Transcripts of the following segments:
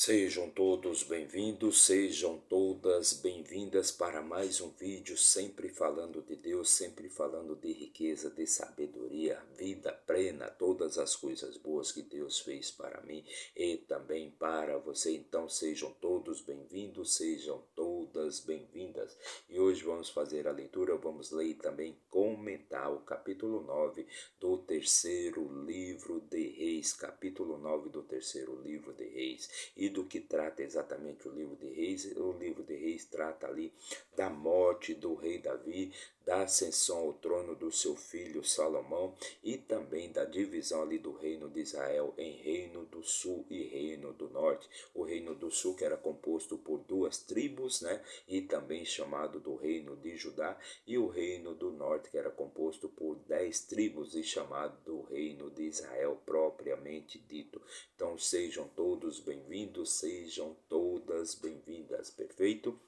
Sejam todos bem-vindos, sejam todas bem-vindas para mais um vídeo, sempre falando de Deus, sempre falando de riqueza, de sabedoria, vida plena, todas as coisas boas que Deus fez para mim e também para você. Então sejam todos bem-vindos, sejam todas bem-vindas. E hoje vamos fazer a leitura, vamos ler e também comentar o capítulo 9 do terceiro livro de Reis, capítulo 9 do terceiro livro de Reis. E do que trata exatamente o livro de Reis? O livro de Reis trata ali da morte do rei Davi, da ascensão ao trono do seu filho Salomão e também da divisão ali do reino de Israel em reino do sul e reino do norte. O reino do sul, que era composto por duas tribos, né, e também chamado do reino de Judá, e o reino do norte, que era composto por 10 tribos e chamado do reino de Israel propriamente dito. Então sejam todos bem-vindos, sejam todas bem-vindas, perfeito?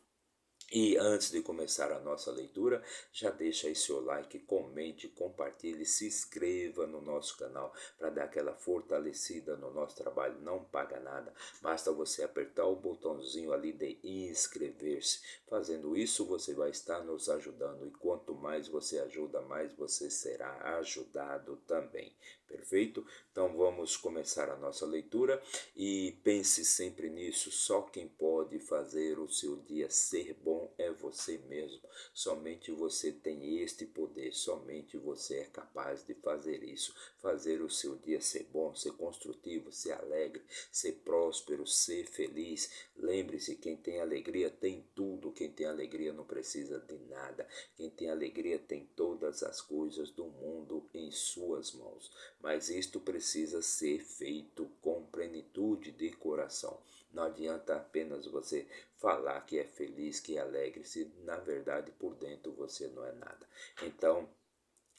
E antes de começar a nossa leitura, já deixa aí seu like, comente, compartilhe, se inscreva no nosso canal para dar aquela fortalecida no nosso trabalho. Não paga nada, basta você apertar o botãozinho ali de inscrever-se. Fazendo isso, você vai estar nos ajudando e quanto mais você ajuda, mais você será ajudado também. Perfeito? Então vamos começar a nossa leitura e pense sempre nisso, só quem pode fazer o seu dia ser bom é você mesmo. Somente você tem este poder, somente você é capaz de fazer isso, fazer o seu dia ser bom, ser construtivo, ser alegre, ser próspero, ser feliz. Lembre-se, quem tem alegria tem tudo, quem tem alegria não precisa de nada, quem tem alegria tem todas as coisas do mundo em suas mãos, mas isto precisa ser feito com plenitude de coração. Não adianta apenas você falar que é feliz, que é alegre, se na verdade por dentro você não é nada. Então,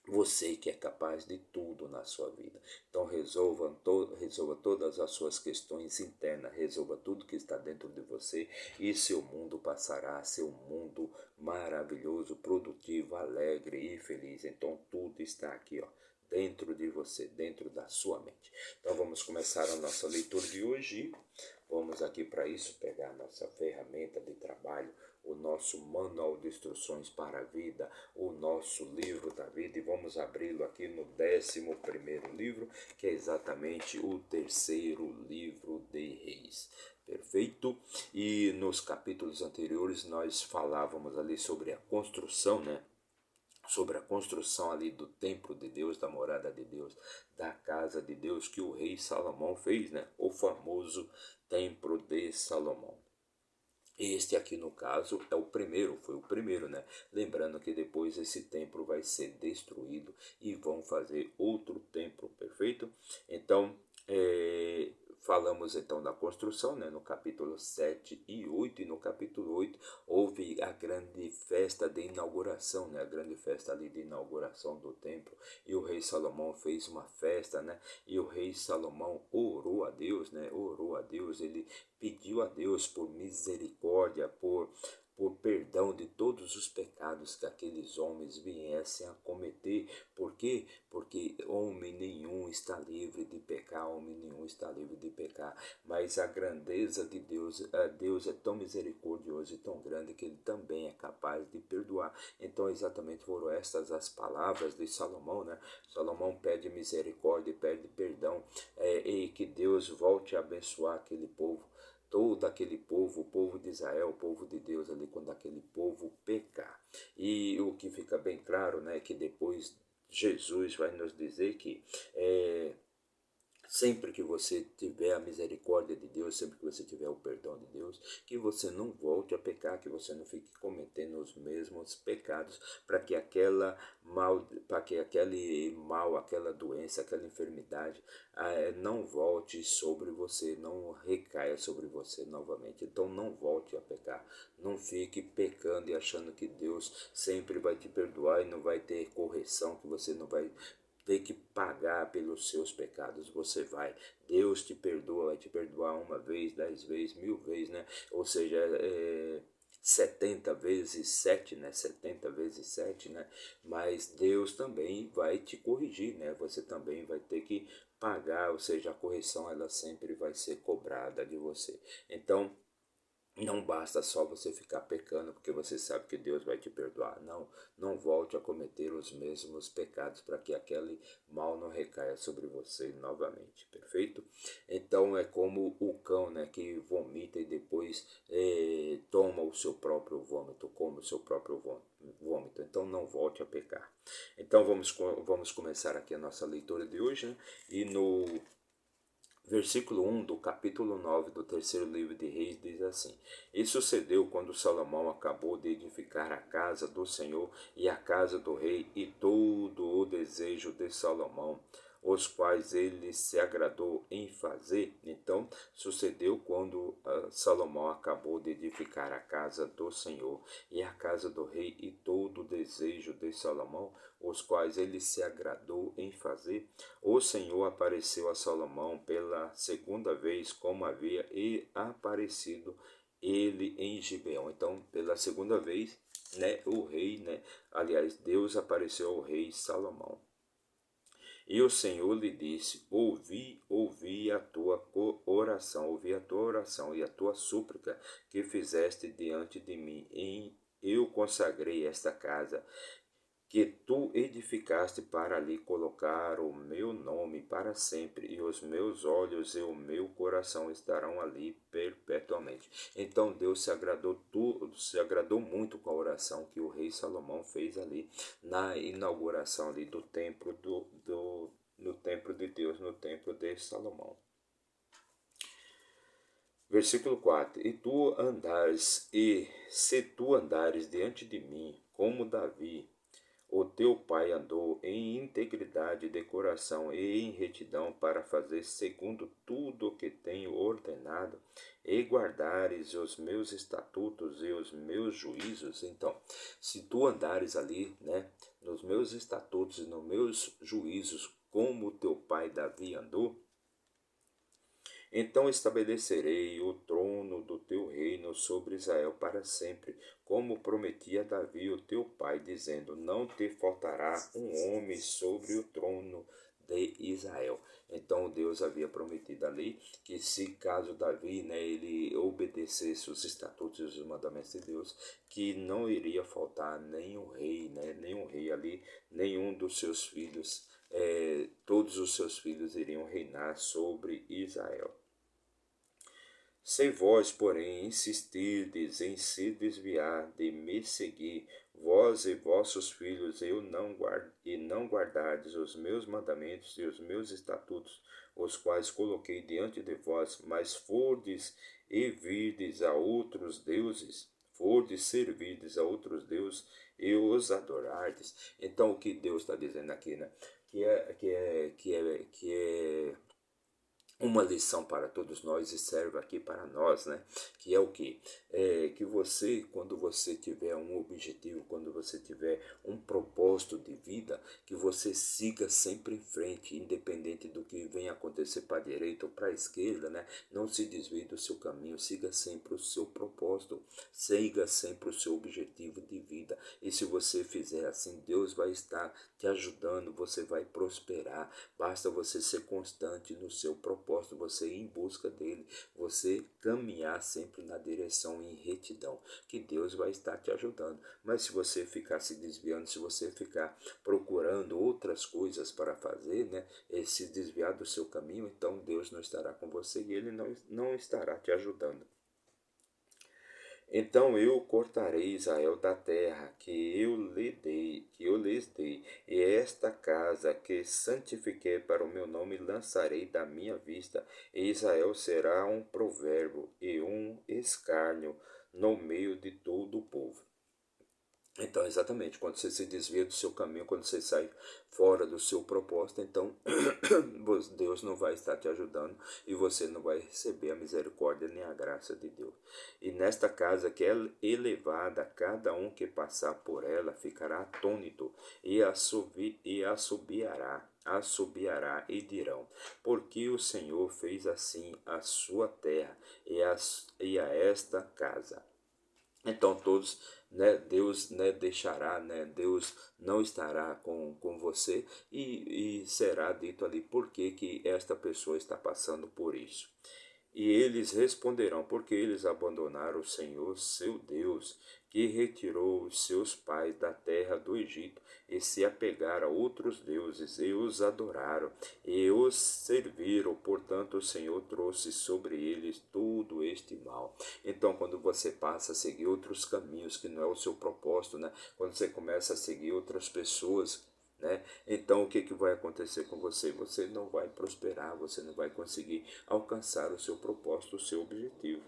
você que é capaz de tudo na sua vida. Então resolva todas as suas questões internas, resolva tudo que está dentro de você e seu mundo passará a ser um mundo maravilhoso, produtivo, alegre e feliz. Então tudo está aqui, ó, dentro de você, dentro da sua mente. Então vamos começar a nossa leitura de hoje. Vamos aqui para isso pegar a nossa ferramenta de trabalho, o nosso manual de instruções para a vida, o nosso livro da vida, e vamos abri-lo aqui no 11º livro, que é exatamente o terceiro livro de Reis. Perfeito? E nos capítulos anteriores nós falávamos ali sobre a construção, né? Sobre a construção ali do templo de Deus, da morada de Deus, da casa de Deus que o rei Salomão fez, né? O famoso templo de Salomão. Este aqui no caso é o primeiro, foi o primeiro, né? Lembrando que depois esse templo vai ser destruído e vão fazer outro templo, perfeito? Então, falamos então da construção, né? No capítulo 7 e 8, e no capítulo 8 houve a grande festa de inauguração, né? A grande festa ali de inauguração do templo, e o rei Salomão fez uma festa, né? E o rei Salomão orou a Deus, né? Orou a Deus, ele pediu a Deus por misericórdia, por perdão de todos os pecados que aqueles homens viessem a cometer. Por quê? Porque homem nenhum está livre de pecar, homem nenhum está livre de pecar. Mas a grandeza de Deus, Deus é tão misericordioso e tão grande que ele também é capaz de perdoar. Então exatamente foram estas as palavras de Salomão, né? Salomão pede misericórdia, pede perdão, e que Deus volte a abençoar aquele povo, todo aquele povo, o povo de Israel, o povo de Deus ali, quando aquele povo pecar. E o que fica bem claro, né, que depois Jesus vai nos dizer que sempre que você tiver a misericórdia de Deus, sempre que você tiver o perdão de Deus, que você não volte a pecar, que você não fique cometendo os mesmos pecados, para que aquele mal, aquela doença, aquela enfermidade não volte sobre você, não recaia sobre você novamente. Então não volte a pecar, não fique pecando e achando que Deus sempre vai te perdoar e não vai ter correção, que você não vai ter que pagar pelos seus pecados. Você vai, Deus te perdoa, vai te perdoar uma vez, 10 vezes, 1000 vezes, né? Ou seja, 70 vezes 7, né? 70 vezes 7, né? Mas Deus também vai te corrigir, né? Você também vai ter que pagar, ou seja, a correção ela sempre vai ser cobrada de você. Então, não basta só você ficar pecando porque você sabe que Deus vai te perdoar. Não, não volte a cometer os mesmos pecados para que aquele mal não recaia sobre você novamente, perfeito? Então é como o cão, né, que vomita e depois toma o seu próprio vômito, come o seu próprio vômito. Então não volte a pecar. Então vamos começar aqui a nossa leitura de hoje, né? E no versículo 1 do capítulo 9 do terceiro livro de Reis diz assim: E sucedeu quando Salomão acabou de edificar a casa do Senhor e a casa do rei e todo o desejo de Salomão, os quais ele se agradou em fazer. Então, sucedeu quando Salomão acabou de edificar a casa do Senhor e a casa do rei e todo o desejo de Salomão, os quais ele se agradou em fazer. O Senhor apareceu a Salomão pela segunda vez, como havia aparecido ele em Gibeão. Então, pela segunda vez, né, o rei, né, aliás, Deus apareceu ao rei Salomão. E o Senhor lhe disse: ouvi a tua oração, ouvi a tua oração e a tua súplica que fizeste diante de mim. Eu consagrei esta casa que tu edificaste para ali colocar o meu nome para sempre, e os meus olhos e o meu coração estarão ali perpetuamente. Então Deus se agradou muito com a oração que o rei Salomão fez ali na inauguração ali do templo no templo de Deus, no templo de Salomão. Versículo 4: E se tu andares diante de mim, como Davi, o teu pai, andou em integridade de coração e em retidão para fazer segundo tudo o que tenho ordenado, e guardares os meus estatutos e os meus juízos. Então, se tu andares ali, né, nos meus estatutos e nos meus juízos, como teu pai Davi andou, então estabelecerei o trono do teu reino sobre Israel para sempre, como prometi a Davi, o teu pai, dizendo: Não te faltará um homem sobre o trono de Israel. Então Deus havia prometido ali que se caso Davi, né, ele obedecesse os estatutos e os mandamentos de Deus, que não iria faltar nenhum rei, né, nenhum rei ali, nenhum dos seus filhos, todos os seus filhos iriam reinar sobre Israel. Se vós, porém, insistirdes em se desviar de me seguir, vós e vossos filhos, e não guardardes os meus mandamentos e os meus estatutos, os quais coloquei diante de vós, mas fordes e virdes a outros deuses, fordes servirdes a outros deuses e os adorardes. Então, o que Deus está dizendo aqui, né? Que é uma lição para todos nós e serve aqui para nós, né? Que é o que? Que você, quando você tiver um objetivo, quando você tiver um propósito de vida, que você siga sempre em frente, independente do que venha acontecer para a direita ou para a esquerda, né? Não se desvie do seu caminho, siga sempre o seu propósito, siga sempre o seu objetivo de vida. E se você fizer assim, Deus vai estar te ajudando, você vai prosperar. Basta você ser constante no seu propósito, você ir em busca dele, você caminhar sempre na direção em retidão, que Deus vai estar te ajudando. Mas se você ficar se desviando, se você ficar procurando outras coisas para fazer, né, e se desviar do seu caminho, então Deus não estará com você e ele não estará te ajudando. Então eu cortarei Israel da terra que eu lhes dei, e esta casa que santifiquei para o meu nome lançarei da minha vista, e Israel será um provérbio e um escárnio no meio de todo o povo. Então, exatamente, quando você se desvia do seu caminho, quando você sai fora do seu propósito, então Deus não vai estar te ajudando e você não vai receber a misericórdia nem a graça de Deus. E nesta casa que é elevada, cada um que passar por ela ficará atônito e assobiará e dirão: porque o Senhor fez assim a sua terra e a esta casa. Então todos, né, Deus, né, deixará, né, Deus não estará com você e será dito ali por que que esta pessoa está passando por isso. E eles responderão, porque eles abandonaram o Senhor, seu Deus, que retirou os seus pais da terra do Egito, e se apegaram a outros deuses, e os adoraram, e os serviram. Portanto, o Senhor trouxe sobre eles todo este mal. Então, quando você passa a seguir outros caminhos, que não é o seu propósito, né? Quando você começa a seguir outras pessoas, né? Então, o que, que vai acontecer com você? Você não vai prosperar, você não vai conseguir alcançar o seu propósito, o seu objetivo.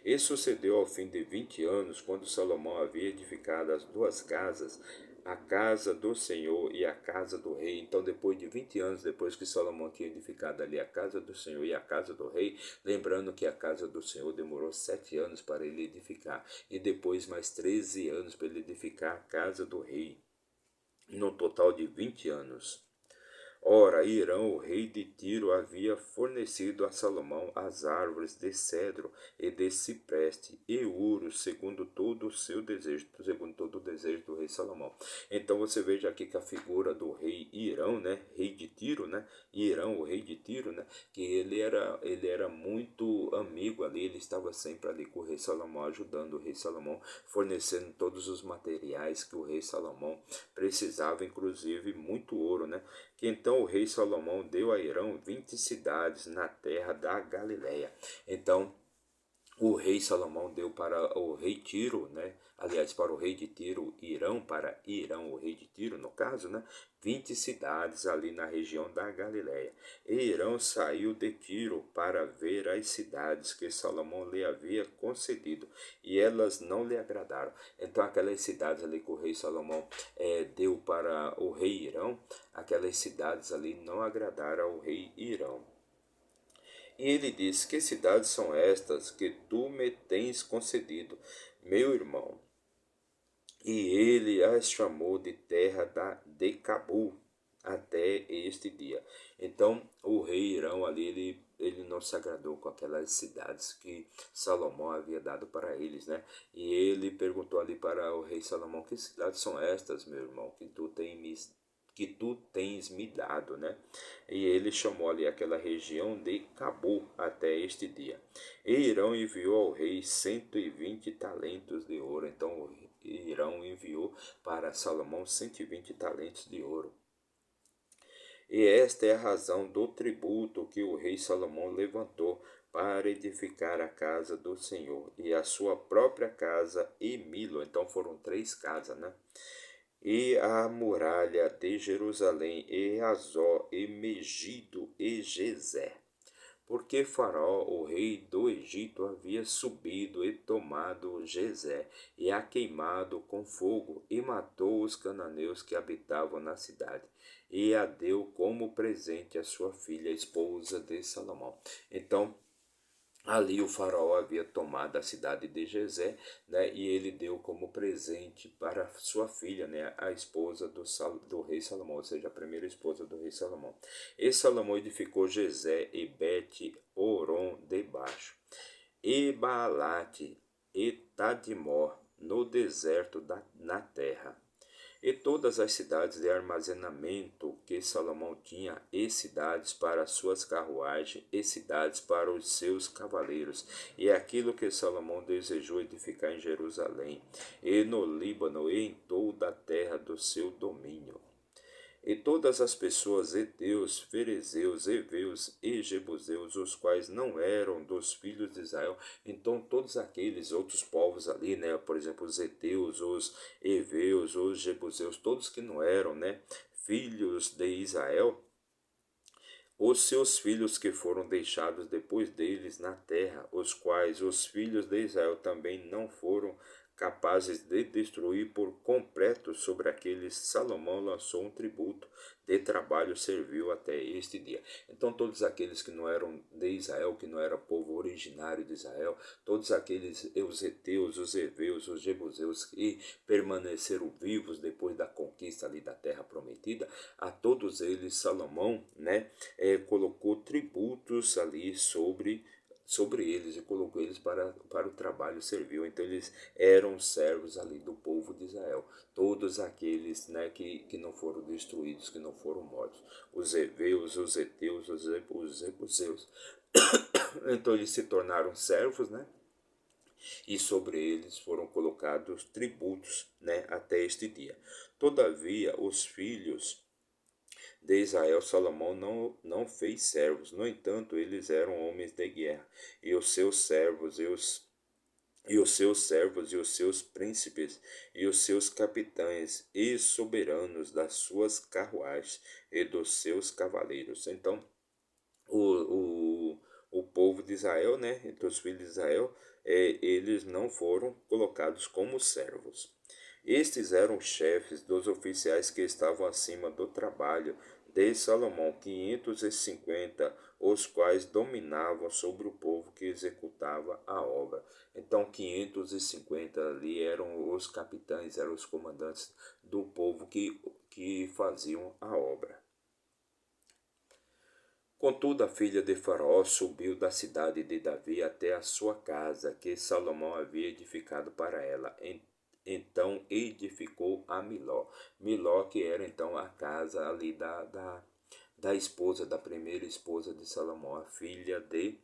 Isso sucedeu ao fim de 20 anos, quando Salomão havia edificado as duas casas, a casa do Senhor e a casa do rei. Então, depois de 20 anos, depois que Salomão tinha edificado ali a casa do Senhor e a casa do rei, lembrando que a casa do Senhor demorou 7 anos para ele edificar, e depois mais 13 anos para ele edificar a casa do rei, no total de 20 anos. Ora, Irão, o rei de Tiro, havia fornecido a Salomão as árvores de cedro e de cipreste e ouro, segundo todo o seu desejo, segundo todo o desejo do rei Salomão. Então você veja aqui que a figura do rei Irão, né, rei de Tiro, né, Irão, o rei de Tiro, né, que ele era muito amigo ali, ele estava sempre ali com o rei Salomão, ajudando o rei Salomão, fornecendo todos os materiais que o rei Salomão precisava, inclusive muito ouro, né? Que então o rei Salomão deu a Irão 20 cidades na terra da Galileia. Então o rei Salomão deu para o rei Tiro, né? Aliás, para o rei de Tiro, Irão, para Irão, o rei de Tiro, no caso, né? 20 cidades ali na região da Galileia. E Irão saiu de Tiro para ver as cidades que Salomão lhe havia concedido, e elas não lhe agradaram. Então, aquelas cidades ali que o rei Salomão deu para o rei Irão, aquelas cidades ali não agradaram ao rei Irão. E ele disse: Que cidades são estas que tu me tens concedido, meu irmão? E ele as chamou de terra de Cabu até este dia. Então o rei Irão ali, ele não se agradou com aquelas cidades que Salomão havia dado para eles, né? E ele perguntou ali para o rei Salomão: Que cidades são estas, meu irmão, que tu tens me dado, né? E ele chamou ali aquela região de Cabu até este dia. E Irão enviou ao rei 120 talentos de ouro. Então Irão enviou para Salomão 120 talentos de ouro. E esta é a razão do tributo que o rei Salomão levantou para edificar a casa do Senhor e a sua própria casa e Milo. Então foram 3 casas, né? E a muralha de Jerusalém, e Azó, e Megido, e Gezer. Porque Faraó, o rei do Egito, havia subido e tomado Gezer, e a queimado com fogo, e matou os cananeus que habitavam na cidade, e a deu como presente à sua filha, esposa de Salomão. Então, ali o faraó havia tomado a cidade de Jezé, né, e ele deu como presente para sua filha, né, a esposa do rei Salomão, ou seja, a primeira esposa do rei Salomão. E Salomão edificou Jezé e Bet-Oron debaixo, e Baalate e Tadmor no deserto na terra. E todas as cidades de armazenamento que Salomão tinha, e cidades para suas carruagens, e cidades para os seus cavaleiros, e aquilo que Salomão desejou edificar em Jerusalém, e no Líbano, e em toda a terra do seu domínio. E todas as pessoas, heteus, ferezeus, heveus e jebuseus, os quais não eram dos filhos de Israel, então todos aqueles outros povos ali, né, por exemplo, os heteus, os heveus, os jebuseus, todos que não eram, né, filhos de Israel, os seus filhos que foram deixados depois deles na terra, os quais os filhos de Israel também não foram capazes de destruir por completo, sobre aqueles Salomão lançou um tributo de trabalho servil até este dia. Então todos aqueles que não eram de Israel, que não era povo originário de Israel, todos aqueles, os heteus, os heveus, os jebuseus, que permaneceram vivos depois da conquista ali da terra prometida, a todos eles Salomão, né, colocou tributos ali sobre sobre eles e colocou eles para o trabalho servil. Então eles eram servos ali do povo de Israel. Todos aqueles, né, que não foram destruídos, que não foram mortos. Os heveus, os heteus, os jebuseus. Então eles se tornaram servos, né? E sobre eles foram colocados tributos, né, até este dia. Todavia, os filhos de Israel, Salomão não fez servos. No entanto, eles eram homens de guerra, e os seus servos e os seus príncipes e os seus capitães e soberanos das suas carruagens e dos seus cavaleiros. Então, o povo de Israel, né, entre os filhos de Israel, eles não foram colocados como servos. Estes eram chefes dos oficiais que estavam acima do trabalho de Salomão, 550, os quais dominavam sobre o povo que executava a obra. Então, 550 ali eram os capitães, eram os comandantes do povo que faziam a obra. Contudo, a filha de Faraó subiu da cidade de Davi até a sua casa, que Salomão havia edificado para ela. Então edificou a Miló. Miló, que era então a casa ali da esposa, da primeira esposa de Salomão, a filha do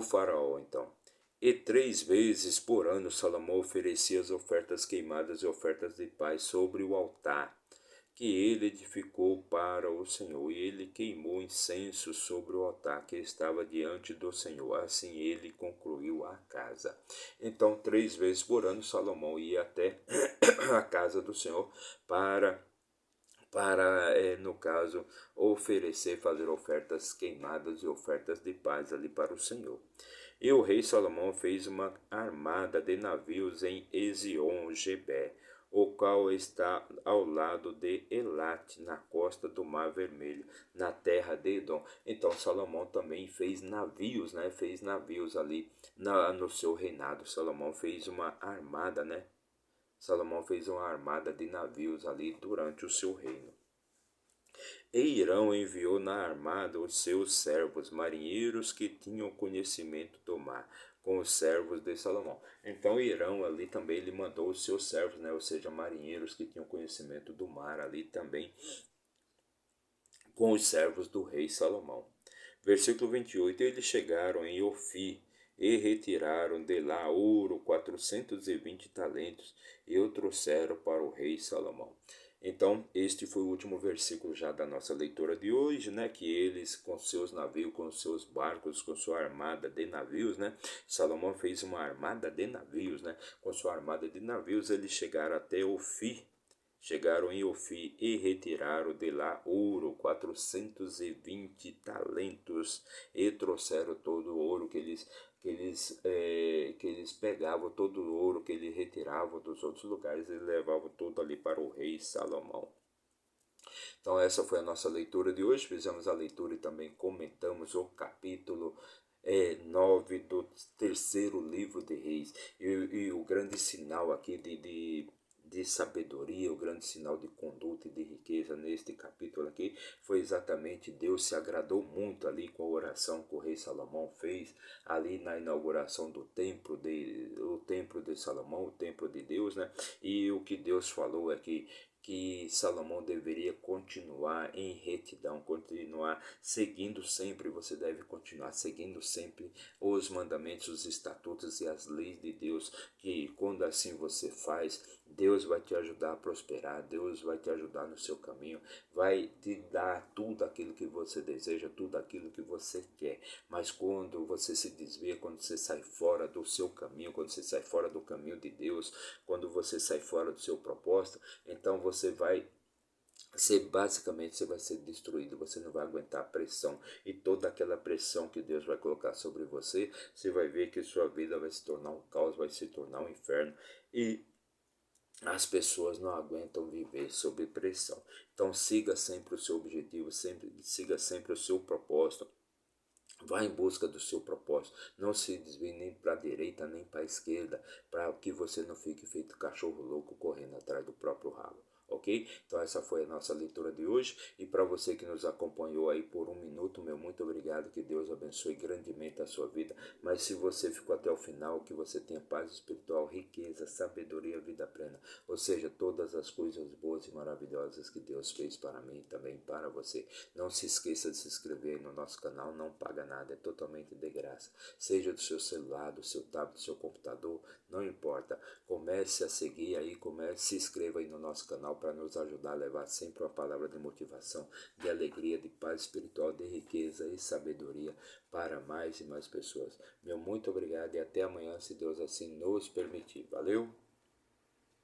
faraó, então. E 3 vezes por ano Salomão oferecia as ofertas queimadas e ofertas de paz sobre o altar que ele edificou para o Senhor, e ele queimou incenso sobre o altar que estava diante do Senhor. Assim ele concluiu a casa. Então, 3 vezes por ano, Salomão ia até a casa do Senhor para no caso, oferecer, fazer ofertas queimadas e ofertas de paz ali para o Senhor. E o rei Salomão fez uma armada de navios em Ezion-Geber, o qual está ao lado de Elat, na costa do Mar Vermelho, na terra de Edom. Então Salomão também fez navios, né? Fez navios ali no seu reinado. Salomão fez uma armada, né? Salomão fez uma armada de navios ali durante o seu reino. E Irão enviou na armada os seus servos, marinheiros que tinham conhecimento do mar, com os servos de Salomão. Então Irão ali também ele mandou os seus servos, né, ou seja, marinheiros que tinham conhecimento do mar ali também, com os servos do rei Salomão. Versículo 28, eles chegaram em Ofir e retiraram de lá ouro 420 talentos e o trouxeram para o rei Salomão. Então, este foi o último versículo já da nossa leitura de hoje, né? Que eles, com seus navios, com seus barcos, com sua armada de navios, né? Salomão fez uma armada de navios, né? Com sua armada de navios, eles chegaram até Ofir. Chegaram em Ofir e retiraram de lá ouro, 420 talentos, e trouxeram todo o ouro que eles pegavam, todo o ouro que eles retiravam dos outros lugares, eles levavam tudo ali para o rei Salomão. Então essa foi a nossa leitura de hoje, fizemos a leitura e também comentamos o capítulo 9 do terceiro livro de Reis. E o grande sinal aqui de sabedoria, o grande sinal de conduta e de riqueza neste capítulo aqui foi exatamente Deus se agradou muito ali com a oração que o rei Salomão fez ali na inauguração do templo de Salomão, o templo de Deus, né? E o que Deus falou é que Salomão deveria continuar em retidão, continuar seguindo sempre, você deve continuar seguindo sempre os mandamentos, os estatutos e as leis de Deus, que quando assim você faz, Deus vai te ajudar a prosperar, Deus vai te ajudar no seu caminho, vai te dar tudo aquilo que você deseja, tudo aquilo que você quer. Mas quando você se desvia, quando você sai fora do seu caminho, quando você sai fora do caminho de Deus, quando você sai fora do seu propósito, então você vai basicamente você vai ser destruído, você não vai aguentar a pressão, e toda aquela pressão que Deus vai colocar sobre você, você vai ver que sua vida vai se tornar um caos, vai se tornar um inferno, e as pessoas não aguentam viver sob pressão. Então siga sempre o seu objetivo, siga sempre o seu propósito. Vá em busca do seu propósito. Não se desvie nem para a direita nem para a esquerda, para que você não fique feito cachorro louco correndo atrás do próprio rabo. ok? Então essa foi a nossa leitura de hoje, e para você que nos acompanhou aí por 1 minuto, meu muito obrigado, que Deus abençoe grandemente a sua vida. Mas se você ficou até o final, que você tenha paz espiritual, riqueza, sabedoria, vida plena, ou seja, todas as coisas boas e maravilhosas que Deus fez para mim e também para você. Não se esqueça de se inscrever no nosso canal, não paga nada, é totalmente de graça. Seja do seu celular, do seu tablet, do seu computador, não importa. Comece a seguir aí, se inscreva aí no nosso canal para nos ajudar a levar sempre uma palavra de motivação, de alegria, de paz espiritual, de riqueza e sabedoria para mais e mais pessoas. Meu muito obrigado e até amanhã, se Deus assim nos permitir. Valeu?